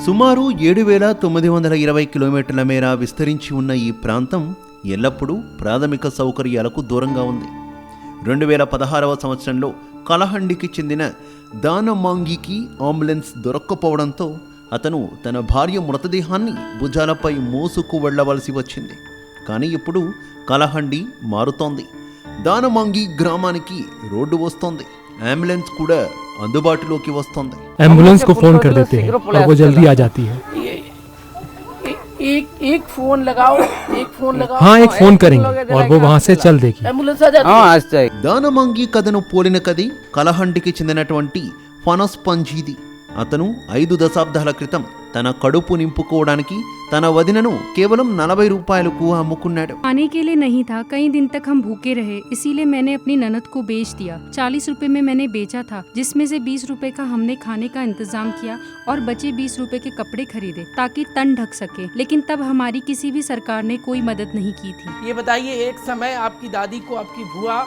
సుమారు 7,920 కిలోమీటర్ల మేర విస్తరించి ఉన్న ఈ ప్రాంతం ఎల్లప్పుడూ ప్రాథమిక సౌకర్యాలకు దూరంగా ఉంది. 2016వ సంవత్సరంలో కలహండికి చెందిన దానమాంగికి అంబులెన్స్ దొరక్కపోవడంతో అతను తన భార్య మృతదేహాన్ని భుజాలపై మోసుకు వెళ్లవలసి వచ్చింది. కానీ ఇప్పుడు కలహండి మారుతోంది. దానమాంగి గ్రామానికి రోడ్డు వస్తోంది. అంబులెన్స్ కూడా అందుబాటులోకి వస్తోంది. एम्बुलेंस को फोन कर देते हैं और वो जल्दी आ जाती है। एक फोन लगाओ। हाँ, एक फोन करेंगे और वो वहाँ से चल देगी। एम्बुलेंस आ जाती है। దానమాంగి కథను పోలిన కది కలహండికి చెందినటువంటి ఫనస్ పంజీది. అతను 5 దశాబ్దాల క్రితం తన కడుపు నింపుకోవడానికి తన వదినను కేవలం 40 రూపాయలకు అమ్ముకున్నాడు. खाने के लिए नहीं था, कई दिन तक हम भूखे रहे, इसीलिए मैंने अपनी ननद को बेच दिया। 40 रुपए में मैंने बेचा था, जिसमें से 20 रुपए का हमने खाने का इंतजाम किया और बचे 20 रुपए के कपड़े खरीदे ताकि तन ढक सके। लेकिन तब हमारी किसी भी सरकार ने कोई मदद नहीं की थी। ये बताइए, एक समय आपकी दादी को आपकी भुआ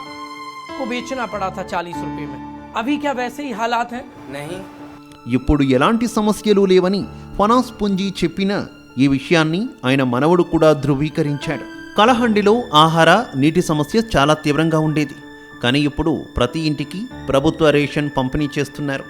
को बेचना पड़ा था 40 रुपए में, अभी क्या वैसे ही हालात हैं? नहीं। ఇప్పుడు ఎలాంటి సమస్యలు లేవని ఫనాస్ పుంజీ చెప్పిన ఈ విషయాన్ని ఆయన మనవడు కూడా ధృవీకరించాడు. కలహండిలో ఆహార నీటి సమస్య చాలా తీవ్రంగా ఉండేది. కానీ ఇప్పుడు ప్రతి ఇంటికి ప్రభుత్వ రేషన్ పంపిణీ చేస్తున్నారు.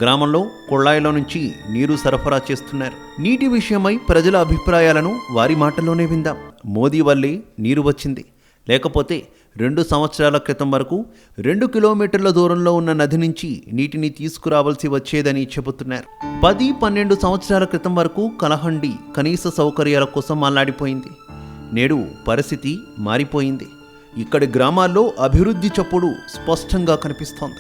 గ్రామంలో కొళాయిలో నుంచి నీరు సరఫరా చేస్తున్నారు. నీటి విషయమై ప్రజల అభిప్రాయాలను వారి మాటల్లోనే విందాం. మోదీ వల్లే నీరు వచ్చింది, లేకపోతే 2 సంవత్సరాల క్రితం వరకు 2 కిలోమీటర్ల దూరంలో ఉన్న నది నుంచి నీటిని తీసుకురావాల్సి వచ్చేదని చెబుతున్నారు. 10-12 సంవత్సరాల క్రితం వరకు కలహండి కనీస సౌకర్యాల కోసం అల్లాడిపోయింది. నేడు పరిస్థితి మారిపోయింది. ఇక్కడి గ్రామాల్లో అభివృద్ధి చప్పుడు స్పష్టంగా కనిపిస్తోంది.